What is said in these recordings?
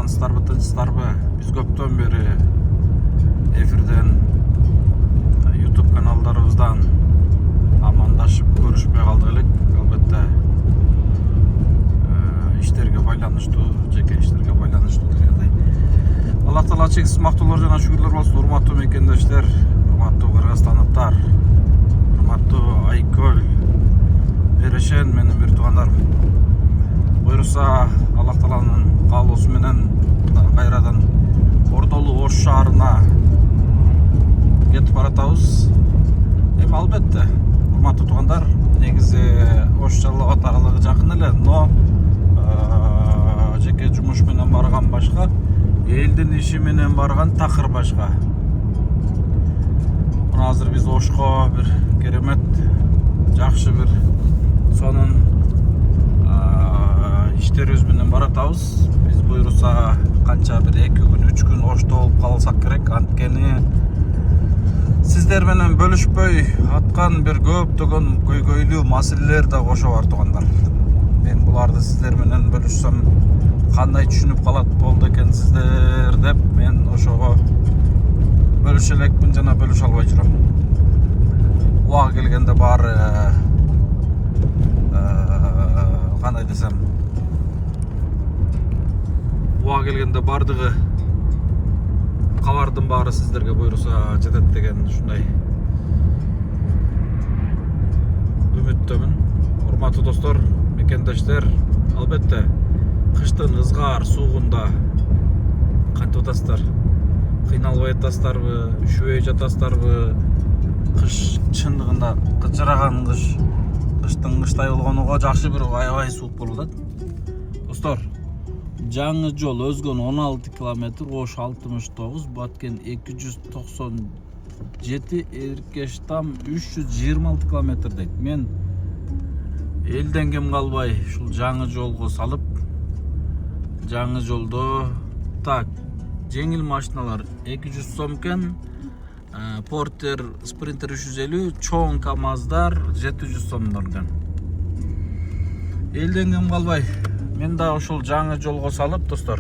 саламатсыздарбы, тынчсыздарбы? Биз көптөн бери эфирден YouTube каналдарыбыздан амандашып көрүшпөй калдык элек. Албетте иштерге байланыштуу, жеке иштерге байланыштуу дегендей. Аллах Таала чексиз мактоолор жана шүгүрлөр болсун. Урматтуу мекендештер, урматтуу кыргызстандыктар, урматтуу Айкөл, Эрешен менин бир туугандарым. Буйруса Аллах Тааланын каалоосу менен кайрадан Ордолу Ош шаарына кетип баратабыз. Эми албетте, урматтуу туугандар, негизи Ош жалал атагылыгы жакын эле, но жеке жумуш менен барган башка, элдин иши менен барган такыр башка. Мына азыр биз Ошко бир керемет, жакшы бир сонун иштерибиз менен баратабыз. Биз буйруса канча бир 2 күн, 3 күн Ошто болуп калсак керек. Анткени сиздер менен бөлүшпөй аткан бир көптөгөн көйгөйлүү маселелер да кошо бар туугандар. Мен буларды сиздер менен бөлүшсөм кандай түшүнүп калат болду экенсиздер деп мен ошого бөлүшө элекмин жана бөлүшө албай жүрөм. Убагы келгенде баары кандай десем, убагы келгенде бардыгы кабардын баары сиздерге буйруса жетет деген ушундай үмүттөмүн. Урматтуу достор, мекендештер, албетте кыштын ызгаар суугунда кантип атасыздар? Кыйналбай атасыздарбы, үшүбөй жатасыздарбы? Кыш чындыгында кыжыраган кыш, кыштын кыштай болгонуга жакшы бир аябай суук болуп атат. Достор, жаңы жол өзгөн 16 километр, Ош 69, Баткен 297, Эркештам 326 километр дейт. Мен элден кем калбай ушул жаңы жолго салып, жаңы жолдо так жеңил машиналар 200 сом экен, Портер, Спринтер 350, чоң КамАЗдар 700 сомдор экен. Элден кем калбай мен да ушул жаңы жолго салып, достор,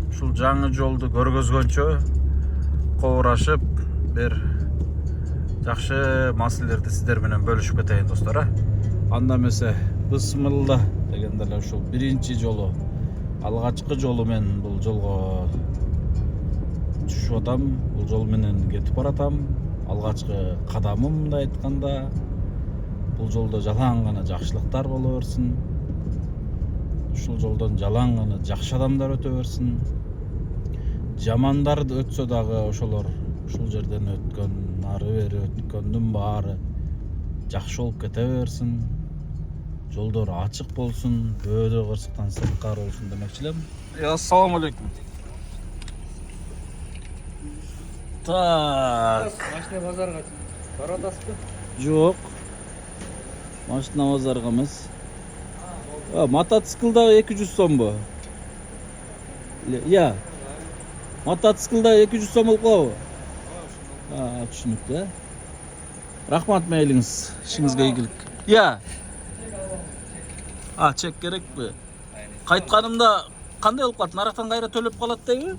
ушул жаңы жолду көргөзгөнчө кобурашып, бир жакшы маселелерди сиздер менен бөлүшүп кетейин, достор. Анда эмесе бысмылла дегенде эле ушул биринчи жолу, алгачкы жолу мен бул жолго түшүп атам, бул жол менен кетип баратам. Алгачкы кадамым мындай айтканда, бул жолдо жалаң гана жакшылыктар боло берсин. Ушул жолдон жалаң гана жакшы адамдар өтө берсин. Жамандар өтсө дагы ошолор ушул жерден өткөн, нары бери өткөндүн баары жакшы болуп кете берсин. Жолдор ачык болсун, бөөдө кырсыктан сырткар болсун демекчи элем. Ассаламу алейкум. Так. Машина базарга баратасызбы? Жок. Машина базарга эмес. Мотоциклда 200 сомбу? Я. Мотоциклда 200 сом болуп калабы? Түшүнүктүү. Рахмат мейлиңиз, ишиңизге ийгилик. Я. Чек керекпи? Кайтканымда кандай болуп калат? Нарактан кайра төлөп калат дейби?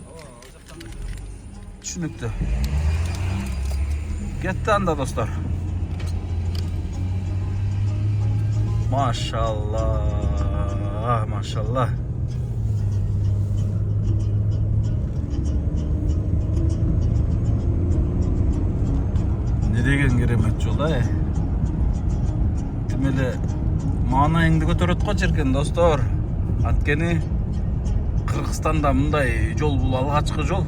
Түшүнүктүү. Кетти анда, достор. Машалла, машалла. Не деген керемет жол, Демеле маанайыңды көтөрөт го жеркен, достор. Анткени Кыргызстанда мындай жол бул алгачкы жол.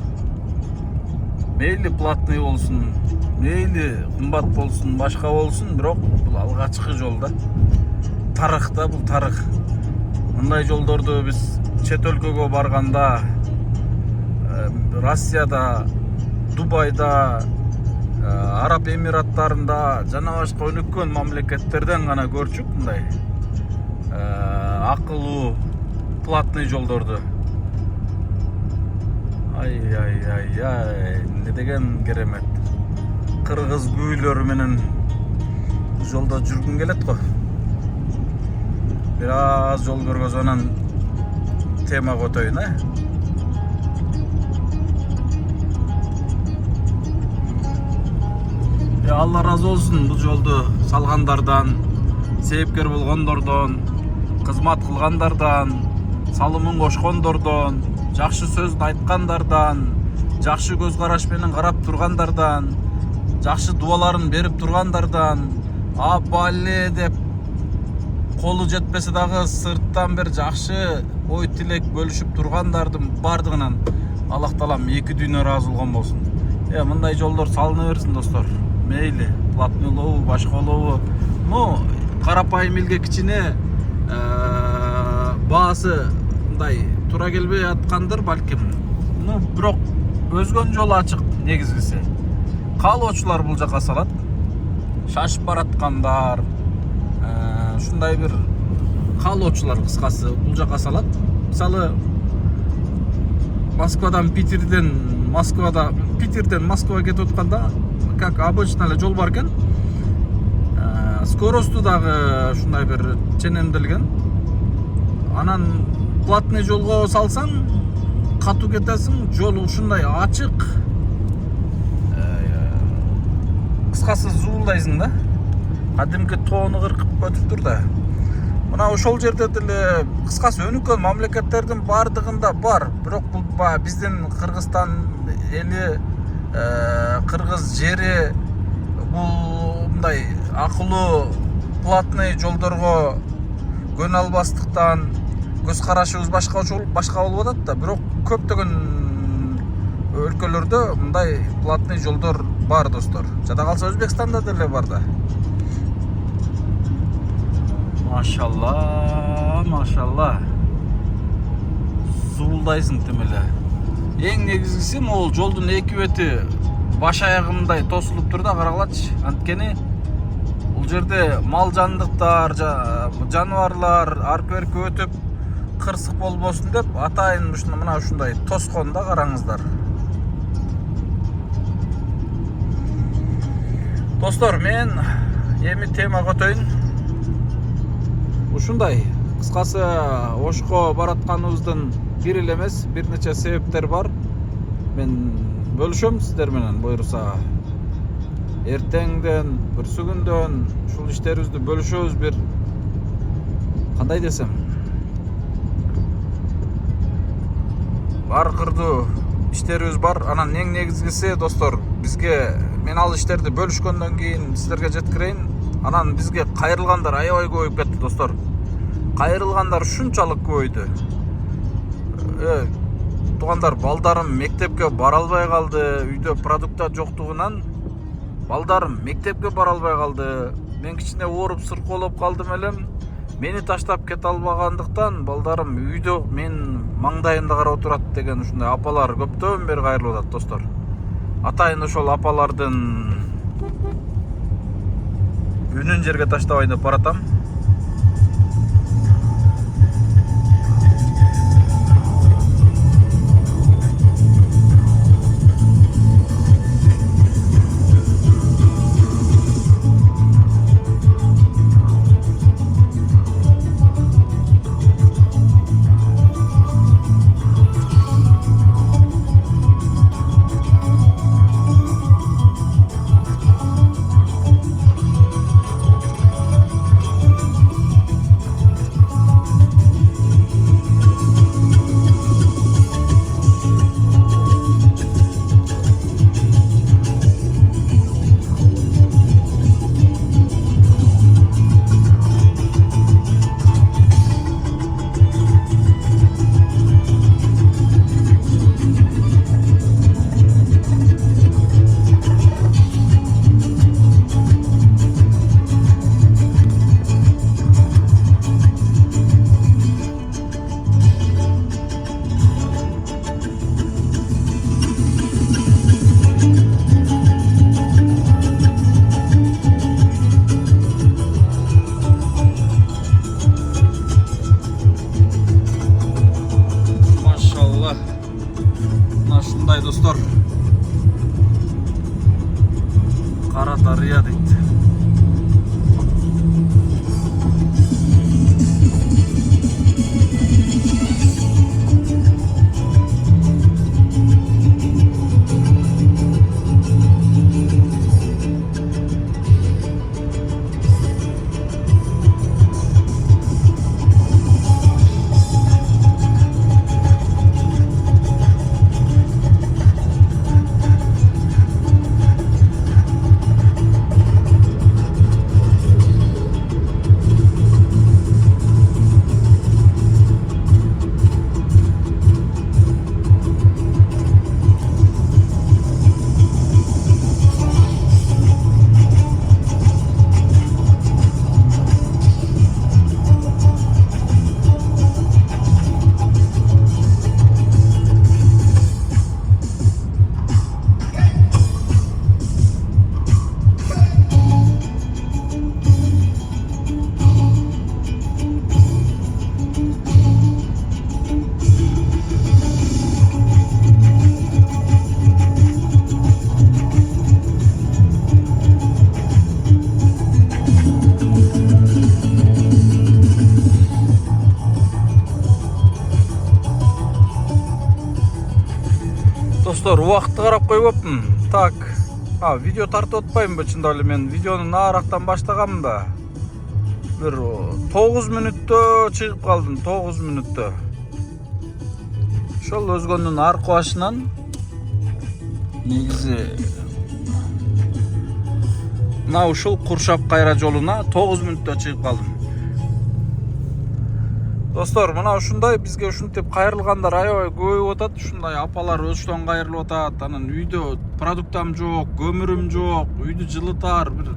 Мейли платный болсун, мейли кымбат болсун, башка болсун, бирок бул алгачкы жол да. Тарыхта бул тарых. Мындай жолдорду биз чет өлкөгө барганда, Россияда, Дубайда, Араб Эмираттарында жана башка өнүккөн мамлекеттерден гана көрчүк мындай акылуу платный жолдорду. Ай, не деген керемет. Кыргыз күүлөрү менен жолдо жүргүн келет го. Бир аз жол көргөзүп анан тема көтөйүн, Алла разы болсын бұл жолды салғандардан, себепкер болгондордон, кызмат кылгандардан, салымын кошкондордон, жакшы сөзүн айткандардан, жакшы көз караш менен карап тургандардан, жакшы дуаларын берип тургандардан, абале деп колу жетпесе дагы сырттан бир жакшы ой тилек бөлүшүп тургандардын бардыгынан Аллах таалам эки дүйнө ыраазы болгон болсун. Мындай жолдор салына берсин достор. Мейли платныйлообу, башкалообу. Карапайым элге кичине баасы мындай туура келбей аткандыр балким. Бирок өзгөн жол ачык негизгиси. Каалоочулар бул жака салат. Шашып бараткандар, ушундай бир каалоочулар кыскасы бул жака салат. Мисалы Питерден Москвага кетип атканда, как обычно эле жол бар экен. Скоросту дагы ушундай бир ченемделген. Анан платный жолго салсаң, катуу кетесиң, жол ушундай ачык. Кыскасы зуулдайсың да. Кадимки тоону кыркып өтүп тур да. Мына ошол жерде деле кыскасы өнүккөн мамлекеттердин бардыгында бар. Бирок бул биздин Кыргызстан эли, кыргыз жери бул мындай акылуу платный жолдорго көнө албастыктан көз карашыбыз башка болуп атат да. Бирок көптөгөн өлкөлөрдө мындай платный жолдор бар достор. Жада калса Өзбекстанда деле бар да. Машалла. Зуулдайсың тим эле. Эң негизгиси могул жолдун эки бети баш аягындай тосулуп тур да, карагылачы. Анткени бул жерде мал жандыктар, жаныбарлар аркы-берки өтүп кырсык болбосун деп атайын мына ушундай тоскон да, караңыздар. Достор, мен эми тема көтөйүн. Ушундай кыскасы Ошко баратканыбыздын бир эле эмес, бир нече себептер бар. Мен бөлүшөм сиздер менен буюрса. Эртеңден, бүрсүгүндөн ушул иштерибизди бөлүшөбүз, бир кандай десем, бар кырдуу иштерибиз бар. Анан эң негизгиси достор, бизге мен ал иштерди бөлүшкөндөн кийин сиздерге жеткирейин. Анан бизге кайрылгандар аябай көбөйүп кетти достор. Кайрылгандар ушунчалык көбөйдү. Туугандар, балдарым мектепке бара албай калды, үйдө продукта жоктугунан балдарым мектепке бара албай калды. Мен кичине ооруп сыркоолоп калдым элем. Мени таштап кете албагандыктан балдарым үйдө мен маңдайымда карап отурат деген ушундай апалар көптөн бери кайрылып атат достор. Атайын ошол апалардын үнүн жерге таштабайын деп баратам. Dostlar, Kara Darya deydi. Достор, убакытты карап койбоптун. Так, видео тартып атпаймынбы чындап эле? Мен видеону нарактан баштаганмын да. Бир 9 мүнөттө чыгып калдым, 9 мүнөттө. Ошол өзгөнүн аркы башынан негизи мына ушул Куршап Кайра жолуна 9 мүнөттө чыгып калдым. Достор, мына ушундай бизге ушинтип кайрылгандар аябай көбөйүп атат. Ушундай апалар өзүнөн кайрылып атат. Анан үйдө продуктам жок, көмүрүм жок, үйдү жылытар, бир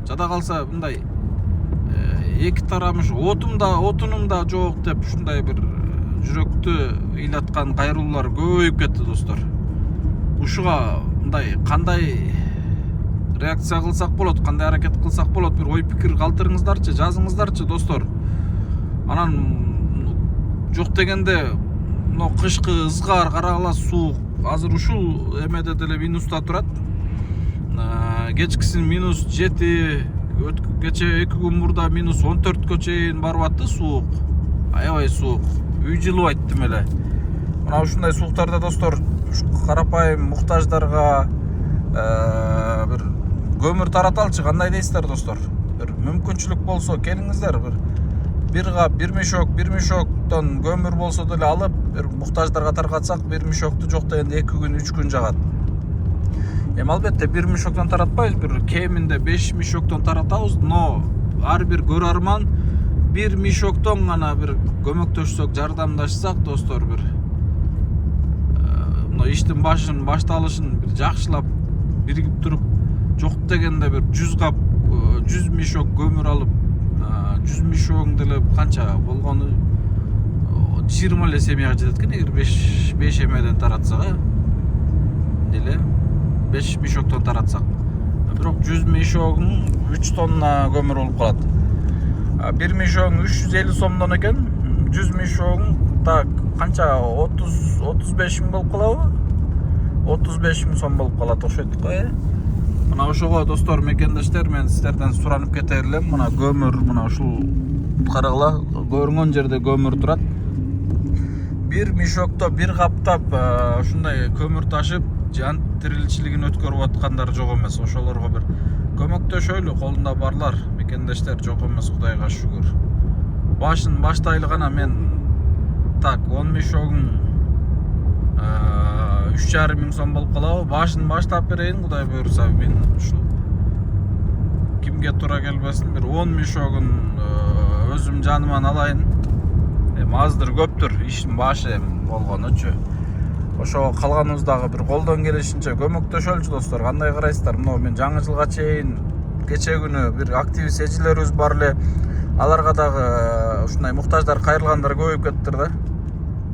жада калса мындай эки тарамыш отунум да жок деп ушундай бир жүрөктү ыйлаткан кайрылуулар көбөйүп кетти, достор. Ушуга мындай кандай реакция кылсак болот, кандай аракет кылсак болот, бир ой пикир калтырыңыздарчы, жазыңыздарчы, достор. Анан жок дегенде мына кышкы ызгар, карагыла суук. Азыр ушул эмеде деле минуста турат. Кечкисин -7, кече 2 күн мурда -14 чейин барып атты суук. Аябай суук. Үй жылыбайт дем эле. Мына ушундай сууктарда, достор, карапайым муктаждарга бир көмүр тараталчы, кандай дейсиздер, достор? Бир мүмкүнчүлүк болсо келиңиздер, бир мешоктон көмүр болсо деле алып, бир муктаждарга таркатсак, бир мешокты жок дегенде 2 күн, 3 күн жагат. Эми албетте бир мешоктон таратпайбыз, бир кеминде 5 мешоктон таратабыз, но ар бир көрөрман бир мешоктон гана бир көмөктөшсөк, жардамдашсак, достор, бир мына иштин башталышын бир жакшылап биригип туруп, жок дегенде бир 100 кап 100 мешок көмүр алып, 100 мешогун деле канча болгону 20 эле семьяга жетет экен, эгер 5 эмеден таратсак, деле 5 мешоктон таратсак. Бирок 100 мешогун 3 тонна көмүр болуп калат. 1 мешогун 350 сомдон экен, 100 мешогун так канча 30-35 миң болуп калабы? 35 миң сом болуп калат, окшойт го, Мына ошого, достор, мекендештер, мен сиздерден суранып кете элем. Мына көмүр, мына ушул карагыла, көрүнгөн жерде көмүр турат. Бир мешокто бир каптап ушундай көмүр ташып, жан тирилчилигин өткөрүп аткандар жок эмес. Ошолорго бир көмөктөшөлү, колунда барлар, мекендештер, жок эмес, Кудайга шүгүр. Баштайлы гана мен так 10 мешогун 3,5 миң сом болуп калабы. Баштап берейин, Кудай буйрса, мен ушул кимге туура келбесин, бир 10 мешогун өзүм жаныман алайын. Аздыр көптүр иштин башы болгонучу. Ошого калганыбыздагы бир колдон келишинче көмөктөшөлчү, достор. Кандай карайсыздар? Мына мен жаңы жылга чейин кече күнү бир активист эжилерибиз бар эле. Аларга дагы ушундай муктаждар кайрылгандар көбөйүп кеттир да.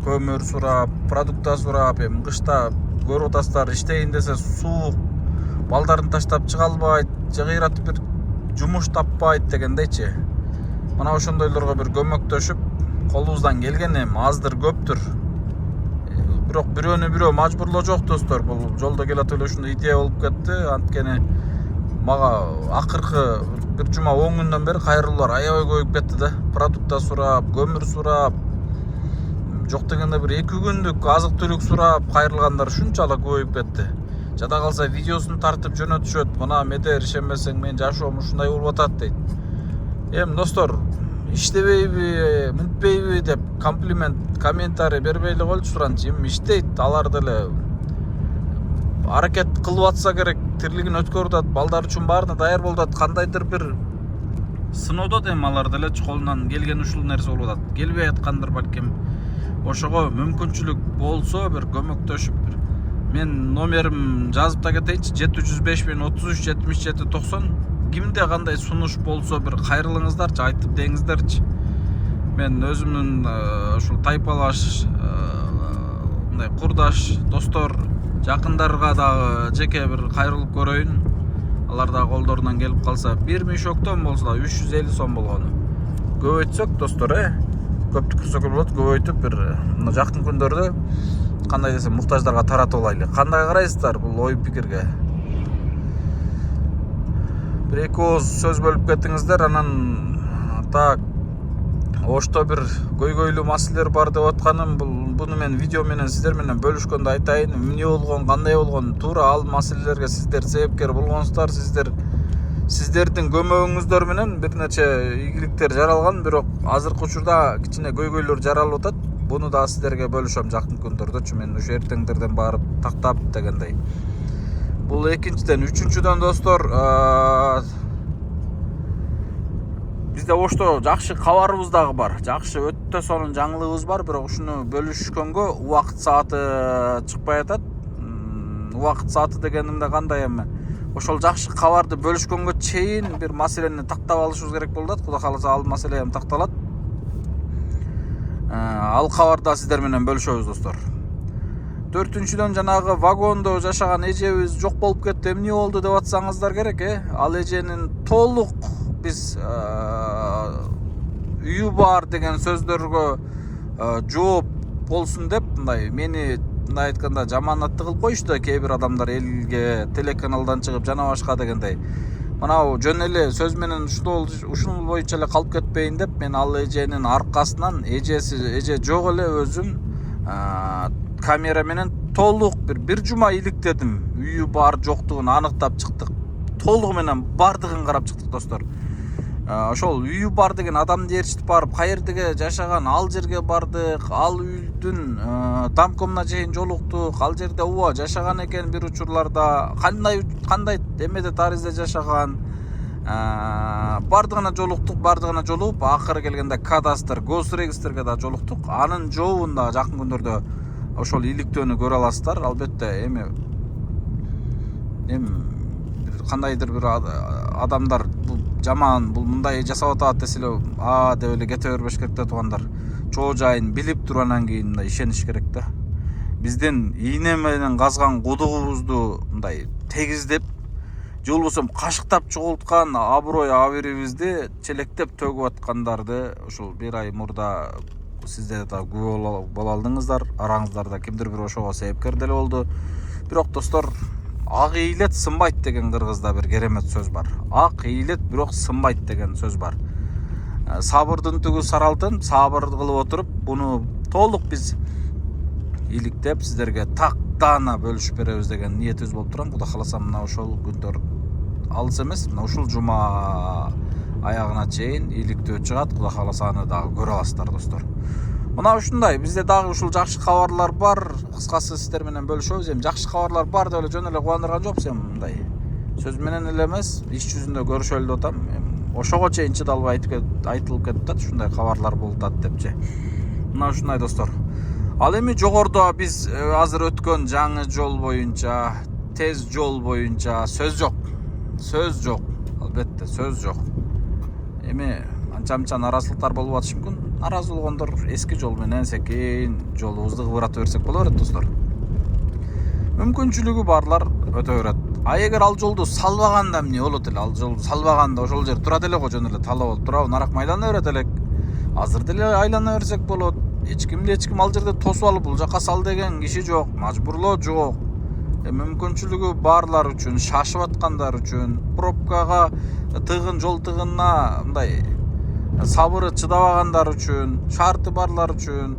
Көмүр сурап, продукта сурап, эми кышта көрүп атасыздар, иштейин десе суук, балдарын таштап чыга албайт, же кыйратып бир жумуш таппайт дегендейчи. Мына ошондойлорго бир көмөктөшүп, колубуздан келген эми аздыр көптүр. Бирок бирөө мажбурлоо жок, достор. Бул жолдо келатып эле ушундай идея болуп кетти. Анткени мага акыркы бир жума 10 күндөн бери кайрылуулар аябай көбөйүп кетти да. Продукта сурап, көмүр сурап, жок дегенде бир 2 күндүк азык түлүк сурап кайрылгандар ушунчалык көбөйүп кетти. Жада калса видеосун тартып жөнөтүшөт. Мына медер ишенбесең мен жашоом ушундай болуп атат дейт. Эми, достор, иштебейби, мүнтпейби деп комментарий бербей эле койчу суранчы. Эми иштейт, алар деле аракет кылып атса керек, тирлигин өткөрүп атат, балдар үчүн баарына даяр болуп атат. Кандайдыр бир сыноодо эми алар деле колунан келген ушул нерсе болуп атат. Келбей аткандыр балким. Ошого мүмкүнчүлүк болсо бир көмөктөшүп, мен номерим жазып да кетейинчи, 705 мен 33 77 90. Кимде кандай сунуш болсо бир кайрылыңыздарчы, айтып деңиздерчи. Мен өзүмдүн ушул тайпалаш, мындай курдаш, достор, жакындарга дагы жеке бир кайрылып көрөйүн. Алар да колдорунан келип калса, бир мешоктон болсо да 350 сом болгону. Көбөйтсөк, достор, көптүк кылсак болот, көбөйтүп бир мына жакын күндөрдө кандай десем муктаждарга таратып алайлы. Кандай карайсыздар бул ой пикирге? Бир эки ооз сөз бөлүп кеттиңиздер, анан так Ошто бир көйгөйлүү маселелер бар деп атканым. Буну мен видео менен сиздер менен бөлүшкөндө айтайын. Эмне болгон, кандай болгон, туура ал маселелерге сиздер себепкер болгонсуздар. Сиздердин көмөгүңүздөр менен бир нече ийгиликтер жаралган, бирок азыркы учурда кичине көйгөйлөр жаралып атат. Буну да сиздерге бөлүшөм жакын күндөрдөчү. Мен ушу эртеңдерден барып тактап дегендей. Бул экинчиден, үчүнчүдөн достор, бизде ошто жакшы кабарыбыз дагы бар. Жакшы өтө сонун жаңылыгыбыз бар, бирок ушуну бөлүшкөнгө убакыт сааты чыкпай атат. Убакыт сааты дегенимде кандай эми? Ошол жакшы кабарды бөлүшкөнгө чейин бир маселени тактап алышыбыз керек болуп атат. Кудай кааласа ал маселе эми такталат. Ал кабарда сиздер менен бөлүшөбүз достор. 4-дүндөн жанагы вагондо жашаган эжебиз жок болуп кетти. Эмне болду деп атсаңыздар керек, Ал эженин толук биз үйү бар деген сөздөргө жооп болсун деп мындай мени мындай айтканда жаманатты кылып коюшту кээ бир адамдар элге телеканалдан чыгып жана башка дегендей. Мынау жөн эле сөз менен ушул боюнча эле калып кетпейин деп мен ал эженин аркасынан эже жок эле өзүм камера менен толук бир жума иликтедим. Үйү бар жоктугун аныктап чыктык. Толугу менен бардыгын карап чыктык достор. Ошол үйү бар деген адамды ээрчитип барып каердеге жашаган ал жерге бардык. Ал үйдүн домкомуна чейин жолуктук. Ал жерде ооба жашаган экен бир учурларда. Кандай эмеде таризде жашаган. Бардыгына жолугуп, акыры келгенде кадастр, госрегистрге да жолуктук. Анын жообун да жакын күндөрдө ошол иликтөөнү көрө аласыздар. Албетте эми кандайдыр бир адамдар бул жаман, бул мындай жасап атат десе эле деп эле кете бербеш керек да туугандар. Чоо жайын билип тургандан кийин мындай ишениш керек да. Биздин ийне менен казган кудугубузду мындай тегиздеп, же болбосо кашыктап чогулткан аброй абирибизди челектеп төгүп аткандарды ушул бир ай мурда сиздер да күбө боло алдыңыздар. Араңыздарда кимдир бир ошого себепкер деле болду. Бирок достор, ак ыйлет сынбайт деген кыргызда бир керемет сөз бар. Ак ыйлет бирок сынбайт деген сөз бар. Сабырдын түгү сары алтын, сабыр кылып отуруп, буну толук биз иликтеп сиздерге тактана бөлүшүп беребиз деген ниетибиз болуп турган. Кудай кааласа мына ошол күндөр алыс эмес. Мына ушул жума аягына чейин иликтөө чыгат. Кудай кааласа аны дагы көрө аласыздар достор. Мына ушундай, бизде дагы ушул жакшы кабарлар бар. Кыскасы сиздер менен бөлүшөбүз. Эми жакшы кабарлар бар деп эле жөн эле кубандырган жокпуз. Эми мындай сөз менен эле эмес, иш жүзүндө көрүшөлү деп атам. Ошого чейин чыдалбай айтылып кетип атат, ушундай кабарлар болуп атат депчи. Мына ушундай достор. Ал эми жогоруда биз азыр өткөн жаңы жол боюнча, тез жол боюнча сөз жок. Албетте сөз жок. Эми анча наразылыктар болуп атышы мүмкүн. Наразы болгондор эски жол менен секин жолубузду кыбыратып берсек боло берет достор. Мүмкүнчүлүгү барлар өтө берет. А эгер ал жолду салбаганда эмне болот эле? Ал жолду салбаганда ошол жер турат эле го, жөн эле тала болуп турабы, нарак майлана берет элек. Азыр деле айлана берсек болот. Эч ким ал жерде тосуп алып бул жака сал деген киши жок, мажбурлоо жок. Мүмкүнчүлүгү барлар үчүн, шашып аткандар үчүн, пробкага жол тыгынына мындай сабыры чыдабагандар үчүн, шарты барлар үчүн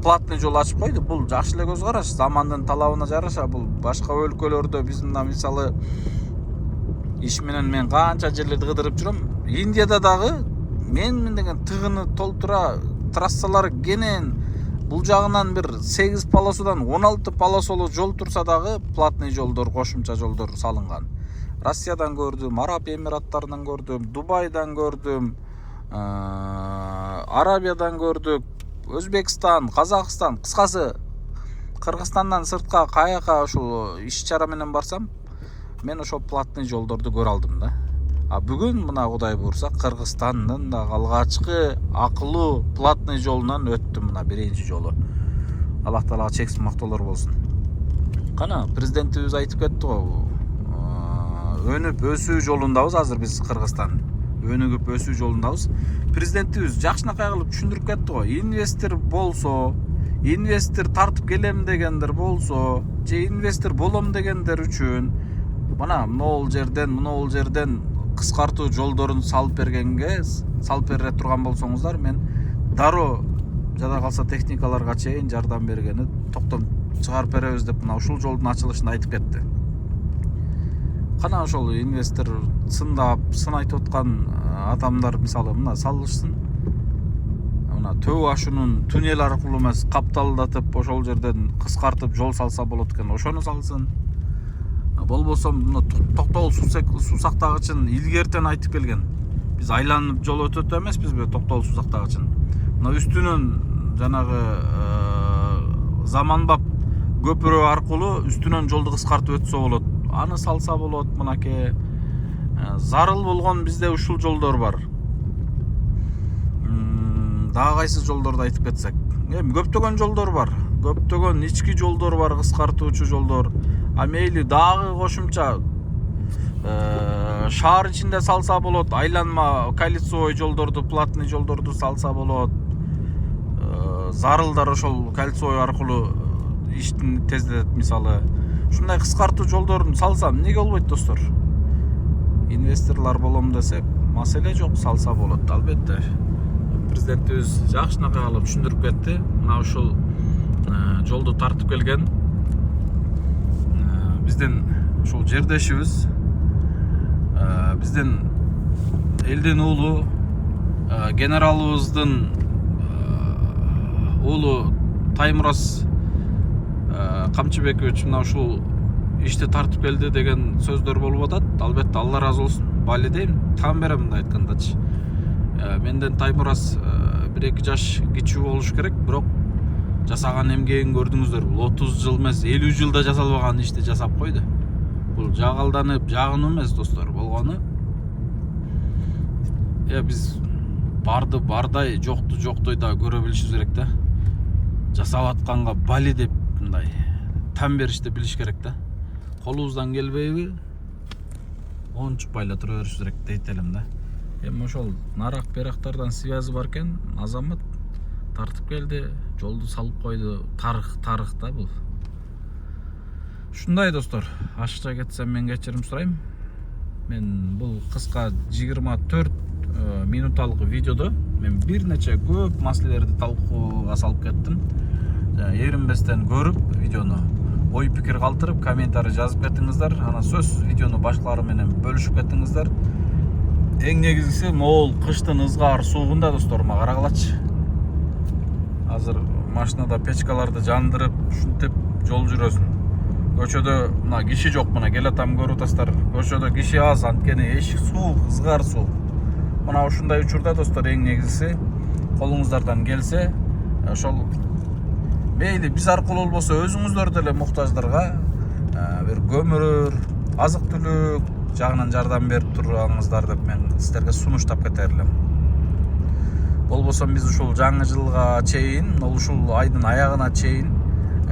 платный жол ачып койду. Бул жакшы эле көз караш. Замандын талабына жараша бул башка өлкөлөрдө биз мына мисалы иш менен мен канча жерлерди кыдырып жүрөм. Индияда дагы мен деген тыгыны толтура, трассалары кенен, бул жагынан бир 8 полосудан 16 полосолуу жол турса дагы платный жолдор, кошумча жолдор салынган. Россиядан көрдүм, Араб Эмираттарынан көрдүм, Дубайдан көрдүм, Арабиядан көрдүк, Өзбекстан, Казакстан, кыскасы Кыргызстандан сыртка каяка ушул иш чара менен барсам, мен ошол платный жолдорду көрө алдым да. А бүгүн мына Кудай буйрса Кыргызстандын да алгачкы акылуу платный жолунан өттүм мына биринчи жолу. Аллах таалага чексиз мактоолор болсун. Кана президентибиз айтып кетти го. Өнүп өсүү жолундабыз азыр биз Кыргызстан. Өнүгүп өсүү жолундабыз. Президентибиз жакшынакай кылып түшүндүрүп кетти го. Инвестор болсо, инвестор тартып келем дегендер болсо, же инвестор болом дегендер үчүн мына могул жерден кыскартуу жолдорун салып бере турган болсоңуздар, мен дароо жада калса техникаларга чейин жардам бергени, токтом чыгарып беребиз деп мына ушул жолдун ачылышында айтып кетти. Кана ошол инвестор сын айтып аткан адамдар мисалы мына салышсын. Мына төө ашуунун туннель аркылуу эмес, капталдатып ошол жерден кыскартып жол салса болот экен, ошону салсын. Болбосо мына Токтогул суу сактагычын илгертен айтып келген. Биз айланып жол өтөт эмеспизби Токтогул суу сактагычын. Мына үстүнөн жанагы заманбап көпүрө аркылуу үстүнөн жолду кыскартып өтсө болот. Аны салса болот. Мынакей зарыл болгон бизде ушул жолдор бар. Дагы кайсы жолдорду айтып кетсек, көптөгөн жолдор бар. Көптөгөн ички жолдор бар, кыскартуучу жолдор. А мейли дагы кошумча шаар ичинде салса болот, айланма кольцевой жолдорду, платный жолдорду салса болот. Зарылдар ошол кольцевой аркылуу иштин тездетет мисалы. Ушундай кыскартуу жолдорун салсам эмнеге болбойт достор? Инвесторлор болом десек, маселе жок, салса болот албетте. Президентибиз жакшынакай кылып түшүндүрүп кетти. Мына ушул жолду тартып келген биздин ушул жердешибиз, биздин элдин уулу, генералыбыздын уулу Таймураз Камчыбекович мына ушул ишти тартып келди деген сөздөр болуп атат. Албетте Алла разы болсун. Бали дейм, таң берем мындай айткандачы. Менден Таймураз 1-2 жаш кичүү болуш керек, бирок жасаган эмгегин көрдүңүздөр. Бул 30 жыл эмес, 50 жылда жасалбаган ишти жасап койду. Бул жагалданып, жагынуу эмес достор болгону. Биз барды бардай, жокту жоктой да көрө билишибиз керек да. Жасап атканга бали деп мындай там беришти билиш керек да. Колубуздан келбейби? Ончуп байла тура беришибиз керек дейт элем да. Эми ошол нарак берактардан связь бар экен, азамат тартып келди, жолду салып койду. Тарых да бул. Ушундай достор, ашыкча кетсем мен кечирим сурайм. Мен бул кыска 24 минуталык видеодо мен бир нече көп маселелерди талкууга салып кеттим. Эринбестен көрүп видеону, ой пикир калтырып, комментарий жазып кетиңиздер. Ана сөз видеону башкалары менен бөлүшүп кетиңиздер. Эң негизгиси могул кыштын ызгаар суугунда достор мага карагылачы. Азыр машинада печкаларды жандырып, ушинтип жол жүрөсүн. Көчөдө мына киши жок, мына келатам көрүп атасыздар. Көчөдө киши аз, анткени эшик суук, ызгаар суук. Мына ушундай учурда достор эң негизгиси колуңуздардан келсе, ошол мейли биз аркылуу болбосо өзүңүздөр деле муктаждарга бир көмүр, азык түлүк жагынан жардам берип тураңыздар деп мен сиздерге сунуштап кетер элем. Болбосо биз ушул жаңы жылга чейин, ушул айдын аягына чейин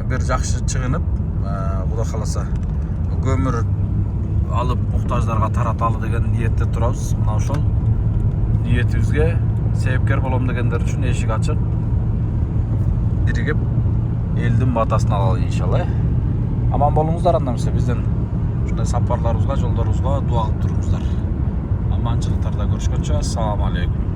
бир жакшы чыгынып, Кудай кааласа көмүр алып муктаждарга тараталы деген ниетте турабыз. Мына ошол ниетибизге себепкер болом дегендер үчүн эшик ачык. Биригип элдин батасын алалы иншалла. Аман болуңуздар, анда эмесе биздин ушундай сапарларыбызга, жолдорубузга дуа кылып туруңуздар. Аманчылыктарда көрүшкөнчө, ассаламу алейкум.